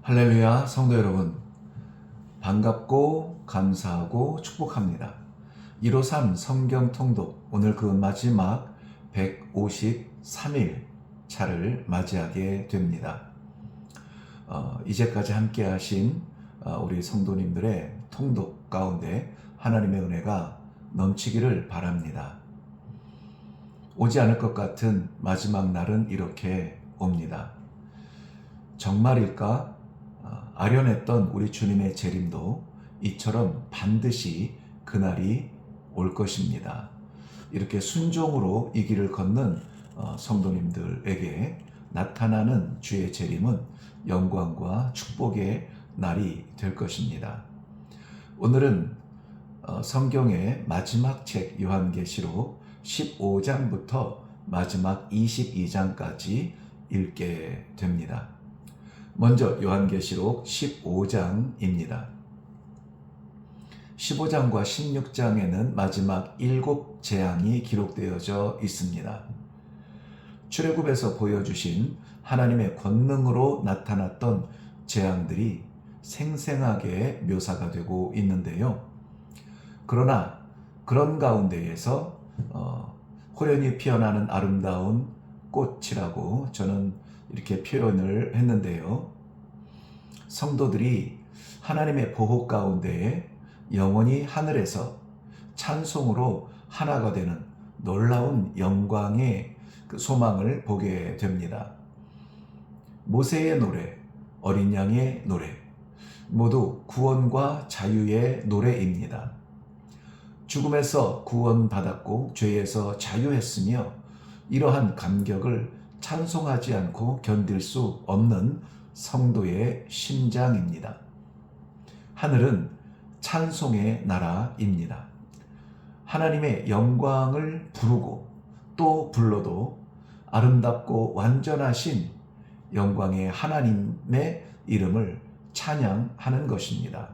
할렐루야, 성도 여러분. 반갑고 감사하고 축복합니다. 153 성경 통독, 오늘 그 마지막 153일 차를 맞이하게 됩니다. 이제까지 함께 하신 우리 성도님들의 통독 가운데 하나님의 은혜가 넘치기를 바랍니다. 오지 않을 것 같은 마지막 날은 이렇게 옵니다. 정말일까? 아련했던 우리 주님의 재림도 이처럼 반드시 그날이 올 것입니다. 이렇게 순종으로 이 길을 걷는 성도님들에게 나타나는 주의 재림은 영광과 축복의 날이 될 것입니다. 오늘은 성경의 마지막 책 요한계시록 15장부터 마지막 22장까지 읽게 됩니다. 먼저 요한계시록 15장입니다. 15장과 16장에는 마지막 7재앙이 기록되어져 있습니다. 출애굽에서 보여주신 하나님의 권능으로 나타났던 재앙들이 생생하게 묘사가 되고 있는데요. 그러나 그런 가운데에서 호련히 피어나는 아름다운 꽃이라고 저는 이렇게 표현을 했는데요. 성도들이 하나님의 보호 가운데에 영원히 하늘에서 찬송으로 하나가 되는 놀라운 영광의 그 소망을 보게 됩니다. 모세의 노래, 어린 양의 노래, 모두 구원과 자유의 노래입니다. 죽음에서 구원받았고 죄에서 자유했으며 이러한 감격을 찬송하지 않고 견딜 수 없는 성도의 심장입니다. 하늘은 찬송의 나라입니다. 하나님의 영광을 부르고 또 불러도 아름답고 완전하신 영광의 하나님의 이름을 찬양하는 것입니다.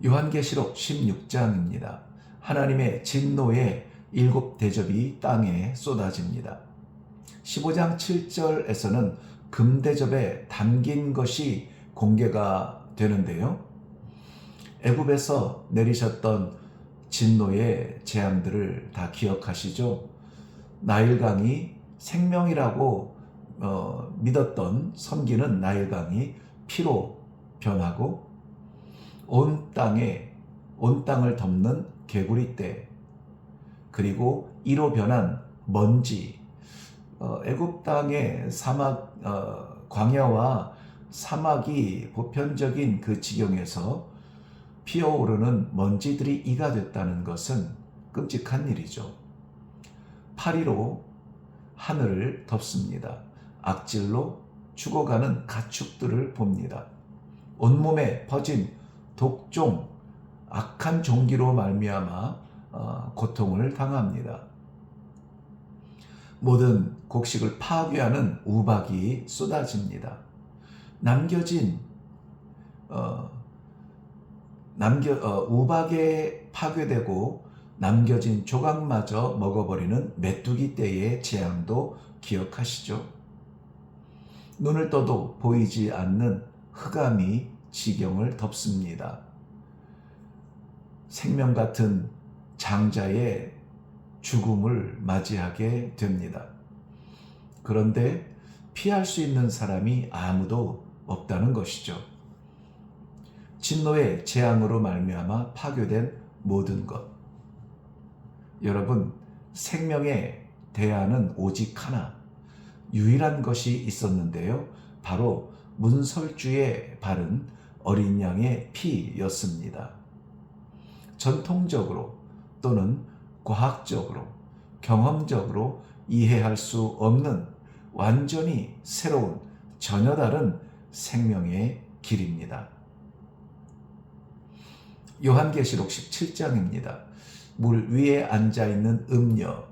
요한계시록 16장입니다. 하나님의 진노의 7 대접이 땅에 쏟아집니다. 15장 7절에서는 금대접에 담긴 것이 공개가 되는데요. 애굽에서 내리셨던 진노의 재앙들을 다 기억하시죠? 나일강이 생명이라고 믿었던 섬기는 나일강이 피로 변하고 온 땅을 덮는 개구리떼, 그리고 이로 변한 먼지, 애굽 땅의 사막, 광야와 사막이 보편적인 그 지경에서 피어오르는 먼지들이 이가 됐다는 것은 끔찍한 일이죠. 파리로 하늘을 덮습니다. 악질로 죽어가는 가축들을 봅니다. 온몸에 퍼진 독종, 악한 종기로 말미암아 고통을 당합니다. 모든 곡식을 파괴하는 우박이 쏟아집니다. 우박에 파괴되고 남겨진 조각마저 먹어버리는 메뚜기 떼의 재앙도 기억하시죠? 눈을 떠도 보이지 않는 흑암이 지경을 덮습니다. 생명 같은 장자의 죽음을 맞이하게 됩니다. 그런데 피할 수 있는 사람이 아무도 없다는 것이죠. 진노의 재앙으로 말미암아 파괴된 모든 것. 여러분, 생명의 대안은 오직 하나, 유일한 것이 있었는데요. 바로 문설주에 바른 어린 양의 피였습니다. 전통적으로 또는 과학적으로, 경험적으로 이해할 수 없는 완전히 새로운 전혀 다른 생명의 길입니다. 요한계시록 17장입니다. 물 위에 앉아있는 음녀,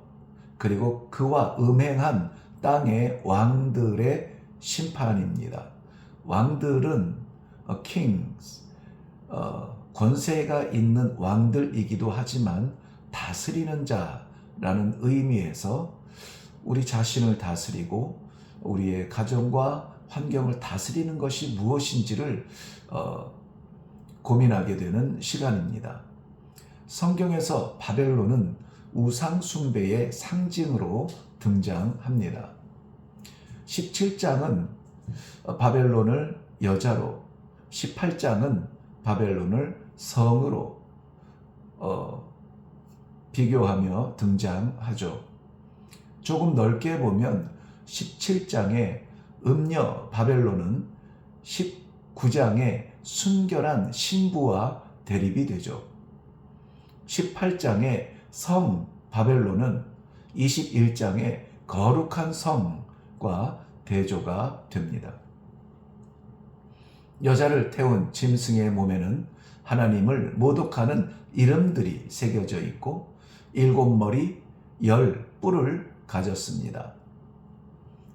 그리고 그와 음행한 땅의 왕들의 심판입니다. 왕들은 kings, 권세가 있는 왕들이기도 하지만 다스리는 자라는 의미에서 우리 자신을 다스리고 우리의 가정과 환경을 다스리는 것이 무엇인지를 고민하게 되는 시간입니다. 성경에서 바벨론은 우상 숭배의 상징으로 등장합니다. 17장은 바벨론을 여자로, 18장은 바벨론을 성으로 비교하며 등장하죠. 조금 넓게 보면 17장의 음녀 바벨론은 19장의 순결한 신부와 대립이 되죠. 18장의 성 바벨론은 21장의 거룩한 성과 대조가 됩니다. 여자를 태운 짐승의 몸에는 하나님을 모독하는 이름들이 새겨져 있고 7머리 10뿔을 가졌습니다.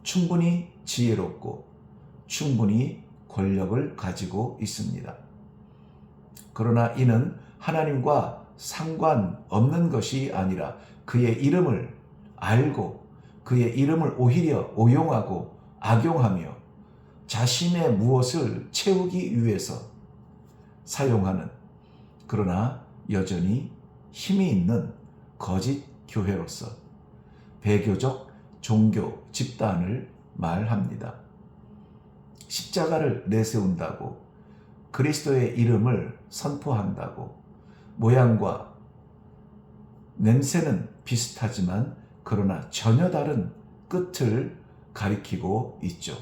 충분히 지혜롭고 충분히 권력을 가지고 있습니다. 그러나 이는 하나님과 상관없는 것이 아니라 그의 이름을 알고 그의 이름을 오히려 오용하고 악용하며 자신의 무엇을 채우기 위해서 사용하는, 그러나 여전히 힘이 있는 거짓 교회로서 배교적 종교 집단을 말합니다. 십자가를 내세운다고, 그리스도의 이름을 선포한다고, 모양과 냄새는 비슷하지만 그러나 전혀 다른 끝을 가리키고 있죠.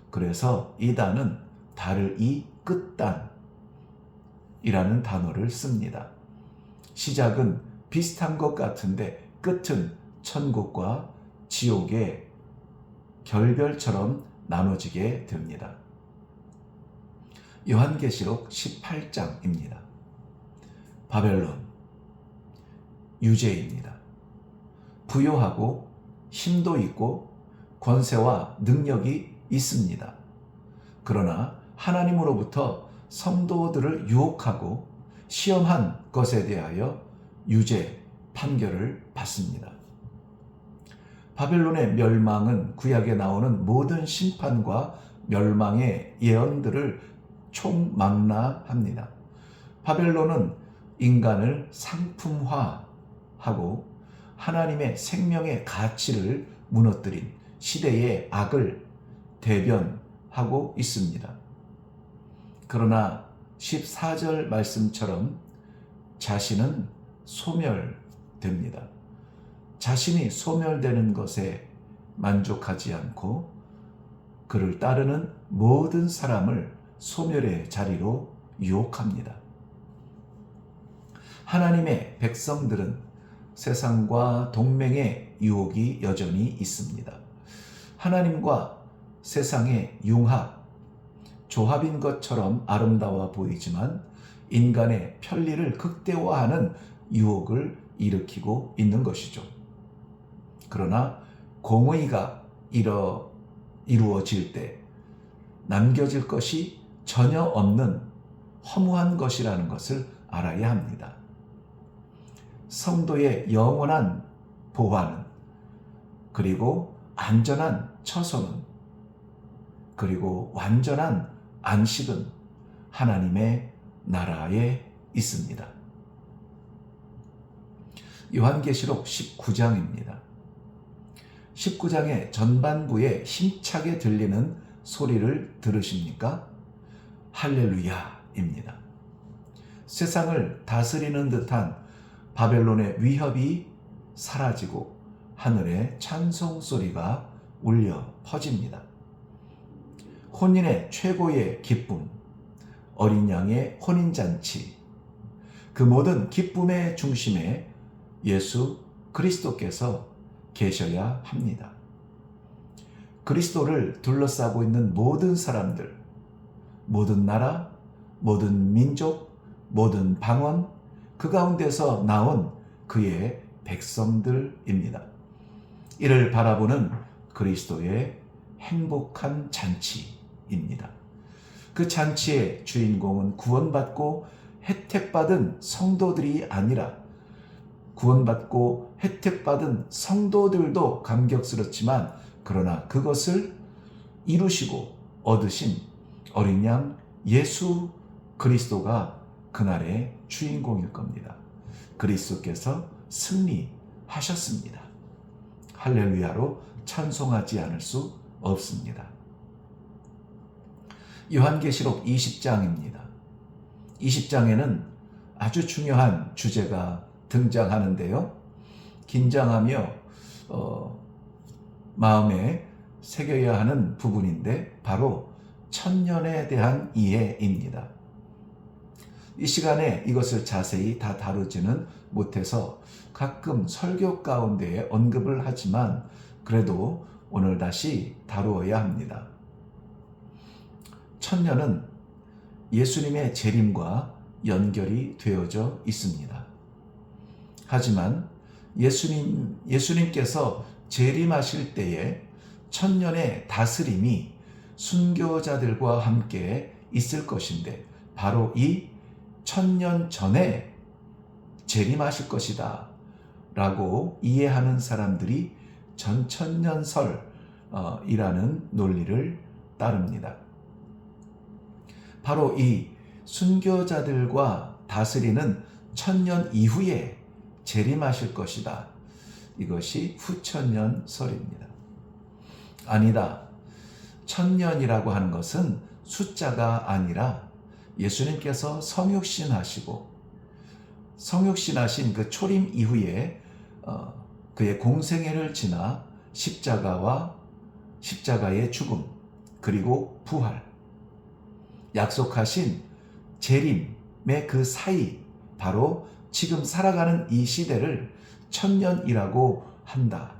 그래서 이단은 달을 이 끝단이라는 단어를 씁니다. 시작은 비슷한 것 같은데 끝은 천국과 지옥의 결별처럼 나눠지게 됩니다. 요한계시록 18장입니다. 바벨론, 유죄입니다. 부요하고 힘도 있고 권세와 능력이 있습니다. 그러나 하나님으로부터 성도들을 유혹하고 시험한 것에 대하여 유죄 판결을 받습니다. 바벨론의 멸망은 구약에 나오는 모든 심판과 멸망의 예언들을 총망라합니다. 바벨론은 인간을 상품화하고 하나님의 생명의 가치를 무너뜨린 시대의 악을 대변하고 있습니다. 그러나 14절 말씀처럼 자신은 소멸됩니다. 자신이 소멸되는 것에 만족하지 않고 그를 따르는 모든 사람을 소멸의 자리로 유혹합니다. 하나님의 백성들은 세상과 동맹의 유혹이 여전히 있습니다. 하나님과 세상의 융합, 조합인 것처럼 아름다워 보이지만 인간의 편리를 극대화하는 유혹을 일으키고 있는 것이죠. 그러나 공의가 이루어질 때 남겨질 것이 전혀 없는 허무한 것이라는 것을 알아야 합니다. 성도의 영원한 보화는, 그리고 안전한 처소는, 그리고 완전한 안식은 하나님의 나라에 있습니다. 요한계시록 19장입니다. 19장의 전반부에 힘차게 들리는 소리를 들으십니까? 할렐루야입니다. 세상을 다스리는 듯한 바벨론의 위협이 사라지고 하늘의 찬송 소리가 울려 퍼집니다. 혼인의 최고의 기쁨, 어린 양의 혼인잔치, 그 모든 기쁨의 중심에 예수 그리스도께서 계셔야 합니다. 그리스도를 둘러싸고 있는 모든 사람들, 모든 나라, 모든 민족, 모든 방언, 그 가운데서 나온 그의 백성들입니다. 이를 바라보는 그리스도의 행복한 잔치입니다. 그 잔치의 주인공은 구원받고 혜택받은 성도들이 아니라 구원받고 혜택받은 성도들도 감격스럽지만 그러나 그것을 이루시고 얻으신 어린 양 예수 그리스도가 그날의 주인공일 겁니다. 그리스도께서 승리하셨습니다. 할렐루야로 찬송하지 않을 수 없습니다. 요한계시록 20장입니다. 20장에는 아주 중요한 주제가 등장하는데요. 긴장하며 마음에 새겨야 하는 부분인데 바로 천년에 대한 이해입니다. 이 시간에 이것을 자세히 다 다루지는 못해서 가끔 설교 가운데에 언급을 하지만 그래도 오늘 다시 다루어야 합니다. 천년은 예수님의 재림과 연결이 되어져 있습니다. 하지만 예수님께서 재림하실 때에 천년의 다스림이 순교자들과 함께 있을 것인데 바로 이 천년 전에 재림하실 것이다 라고 이해하는 사람들이 전천년설이라는 논리를 따릅니다. 바로 이 순교자들과 다스리는 천년 이후에 재림하실 것이다. 이것이 후천년설입니다. 아니다. 천년이라고 하는 것은 숫자가 아니라 예수님께서 성육신하신 그 초림 이후에 그의 공생애를 지나 십자가의 죽음 그리고 부활 약속하신 재림의 그 사이 바로 지금 살아가는 이 시대를 천년이라고 한다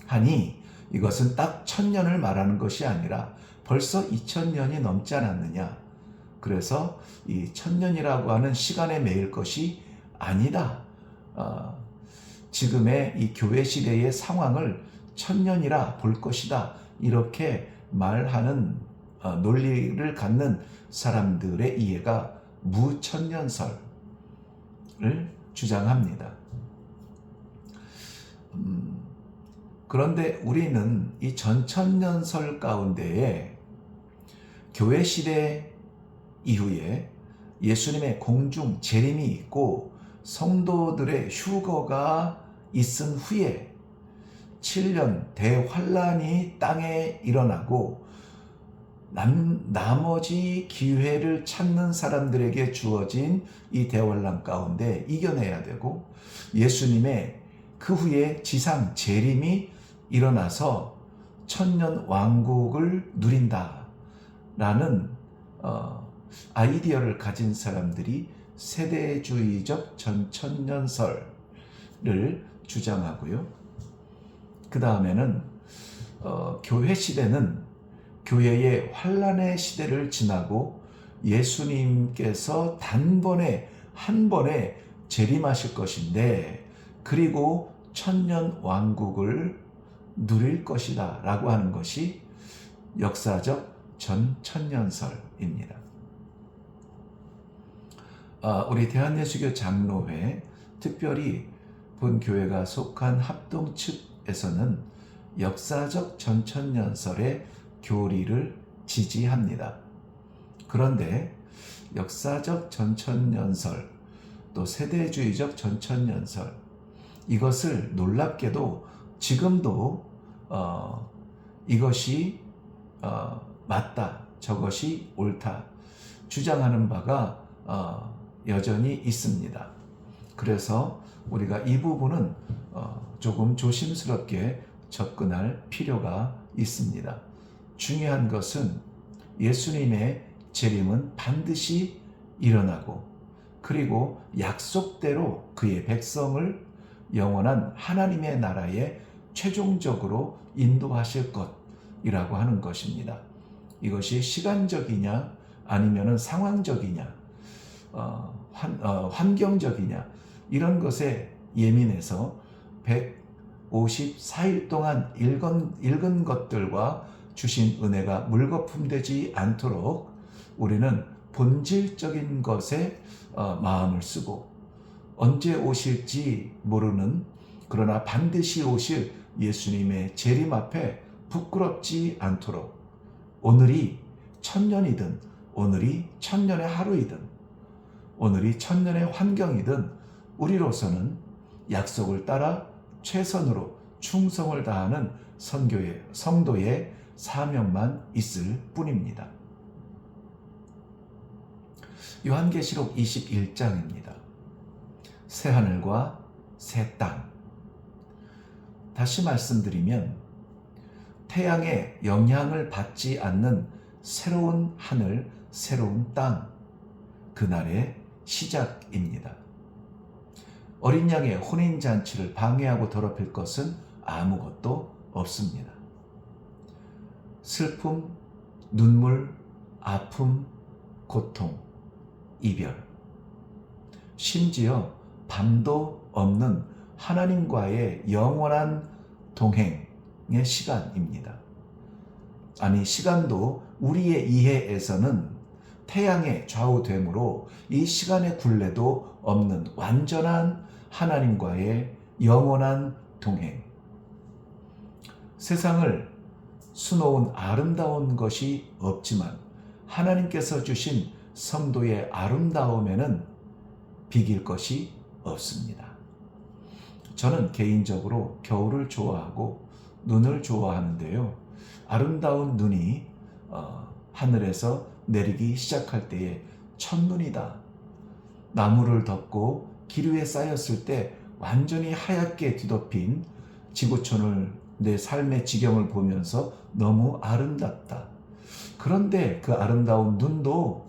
하니 이것은 딱 천년을 말하는 것이 아니라 벌써 2000년이 넘지 않았느냐. 그래서 이 천년이라고 하는 시간에 매일 것이 아니다. 지금의 이 교회 시대의 상황을 천년이라 볼 것이다. 이렇게 말하는 논리를 갖는 사람들의 이해가 무천년설을 주장합니다. 그런데 우리는 이 전천년설 가운데에 교회 시대 이후에 예수님의 공중 재림이 있고 성도들의 휴거가 있은 후에 7년 대환란이 땅에 일어나고 나머지 기회를 찾는 사람들에게 주어진 이 대환란 가운데 이겨내야 되고 예수님의 그 후에 지상 재림이 일어나서 천년 왕국을 누린다라는 아이디어를 가진 사람들이 세대주의적 전천년설을 주장하고요. 그 다음에는 교회 시대는 교회의 환란의 시대를 지나고 예수님께서 단번에 한 번에 재림하실 것인데 그리고 천년 왕국을 누릴 것이다 라고 하는 것이 역사적 전천년설입니다. 우리 대한예수교 장로회 특별히 본교회가 속한 합동 측에서는 역사적 전천년설의 교리를 지지합니다. 그런데 역사적 전천년설 또 세대주의적 전천년설 이것을 놀랍게도 지금도 이것이 맞다 저것이 옳다 주장하는 바가 여전히 있습니다. 그래서 우리가 이 부분은 조금 조심스럽게 접근할 필요가 있습니다. 중요한 것은 예수님의 재림은 반드시 일어나고 그리고 약속대로 그의 백성을 영원한 하나님의 나라에 최종적으로 인도하실 것이라고 하는 것입니다. 이것이 시간적이냐 아니면 상황적이냐 환경적이냐 이런 것에 예민해서 154일 동안 읽은 것들과 주신 은혜가 물거품되지 않도록 우리는 본질적인 것에 마음을 쓰고 언제 오실지 모르는 그러나 반드시 오실 예수님의 재림 앞에 부끄럽지 않도록 오늘이 천년이든 오늘이 천년의 하루이든 오늘이 천년의 환경이든 우리로서는 약속을 따라 최선으로 충성을 다하는 성도의 사명만 있을 뿐입니다. 요한계시록 21장입니다. 새하늘과 새 땅. 다시 말씀드리면 태양의 영향을 받지 않는 새로운 하늘, 새로운 땅, 그날의 시작입니다. 어린 양의 혼인잔치를 방해하고 더럽힐 것은 아무것도 없습니다. 슬픔, 눈물, 아픔, 고통, 이별, 심지어 밤도 없는 하나님과의 영원한 동행의 시간입니다. 아니, 시간도 우리의 이해에서는 태양의 좌우됨으로 이 시간의 굴레도 없는 완전한 하나님과의 영원한 동행. 세상을 수놓은 아름다운 것이 없지만 하나님께서 주신 성도의 아름다움에는 비길 것이 없습니다. 저는 개인적으로 겨울을 좋아하고 눈을 좋아하는데요. 아름다운 눈이 하늘에서 내리기 시작할 때에 첫눈이다. 나무를 덮고 길 위에 쌓였을 때 완전히 하얗게 뒤덮인 지구촌을 내 삶의 지경을 보면서 너무 아름답다. 그런데 그 아름다운 눈도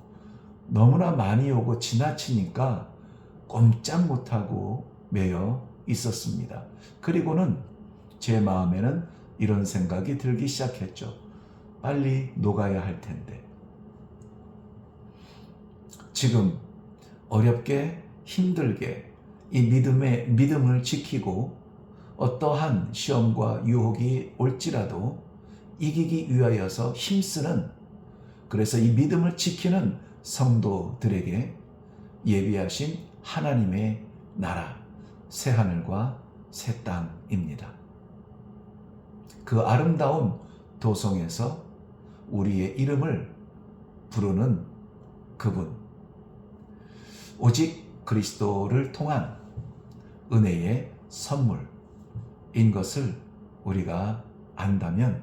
너무나 많이 오고 지나치니까 꼼짝 못하고 매여 있었습니다. 그리고는 제 마음에는 이런 생각이 들기 시작했죠. 빨리 녹아야 할 텐데. 지금 어렵게 힘들게 이 믿음을 지키고 어떠한 시험과 유혹이 올지라도 이기기 위하여서 힘쓰는, 그래서 이 믿음을 지키는 성도들에게 예비하신 하나님의 나라, 새하늘과 새 땅입니다. 그 아름다운 도성에서 우리의 이름을 부르는 그분, 오직 그리스도를 통한 은혜의 선물인 것을 우리가 안다면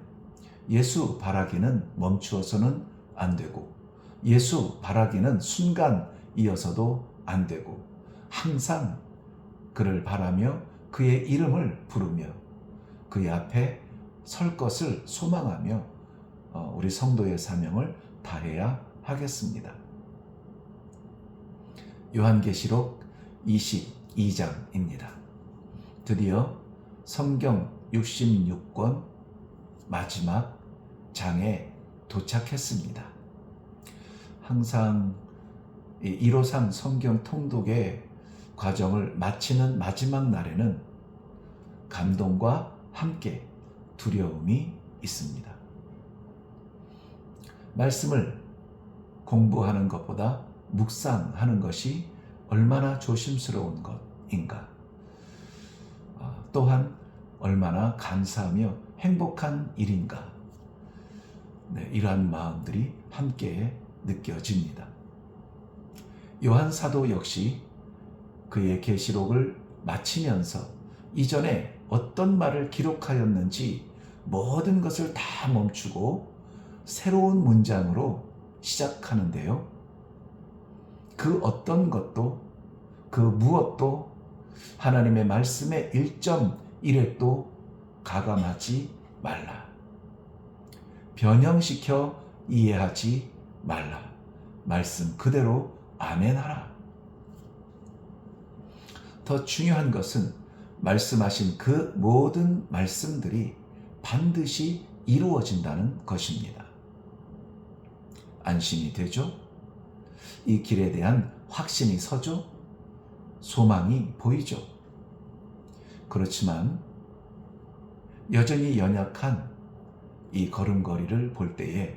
예수 바라기는 멈추어서는 안 되고, 예수 바라기는 순간이어서도 안 되고, 항상 그를 바라며 그의 이름을 부르며 그의 앞에 설 것을 소망하며 우리 성도의 사명을 다해야 하겠습니다. 요한계시록 22장입니다. 드디어 성경 66권 마지막 장에 도착했습니다. 항상 1호상 성경 통독의 과정을 마치는 마지막 날에는 감동과 함께 두려움이 있습니다. 말씀을 공부하는 것보다 묵상하는 것이 얼마나 조심스러운 것인가. 또한 얼마나 감사하며 행복한 일인가. 이러한 마음들이 함께 느껴집니다. 요한 사도 역시 그의 계시록을 마치면서 이전에 어떤 말을 기록하였는지 모든 것을 다 멈추고 새로운 문장으로 시작하는데요. 그 어떤 것도, 그 무엇도 하나님의 말씀의 1.1획도 가감하지 말라. 변형시켜 이해하지 말라. 말씀 그대로 아멘하라. 더 중요한 것은 말씀하신 그 모든 말씀들이 반드시 이루어진다는 것입니다. 안심이 되죠? 이 길에 대한 확신이 서죠? 소망이 보이죠? 그렇지만 여전히 연약한 이 걸음걸이를 볼 때에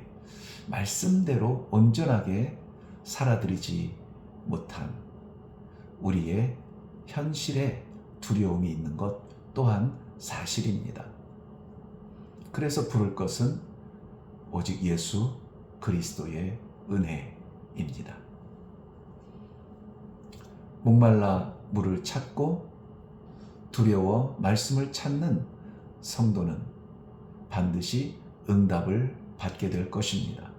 말씀대로 온전하게 살아들이지 못한 우리의 현실에 두려움이 있는 것 또한 사실입니다. 그래서 부를 것은 오직 예수 그리스도의 은혜입니다. 목말라 물을 찾고 두려워 말씀을 찾는 성도는 반드시 응답을 받게 될 것입니다.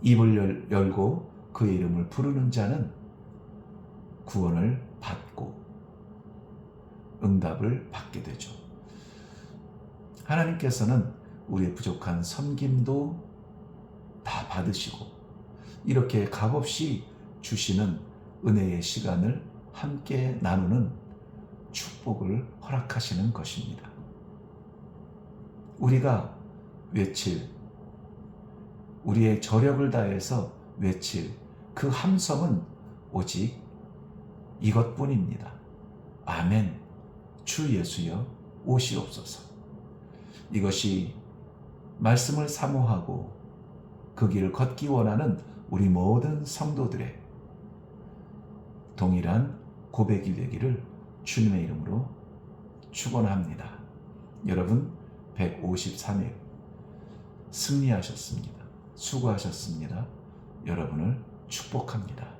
입을 열고 그의 이름을 부르는 자는 구원을 받고 응답을 받게 되죠. 하나님께서는 우리의 부족한 섬김도 다 받으시고 이렇게 값없이 주시는 은혜의 시간을 함께 나누는 축복을 허락하시는 것입니다. 우리가 외칠, 우리의 저력을 다해서 외칠 그 함성은 오직 이것뿐입니다. 아멘. 주 예수여 오시옵소서. 이것이 말씀을 사모하고 그 길을 걷기 원하는 우리 모든 성도들의 동일한 고백이 되기를 주님의 이름으로 축원합니다. 여러분 153일 승리하셨습니다. 수고하셨습니다. 여러분을 축복합니다.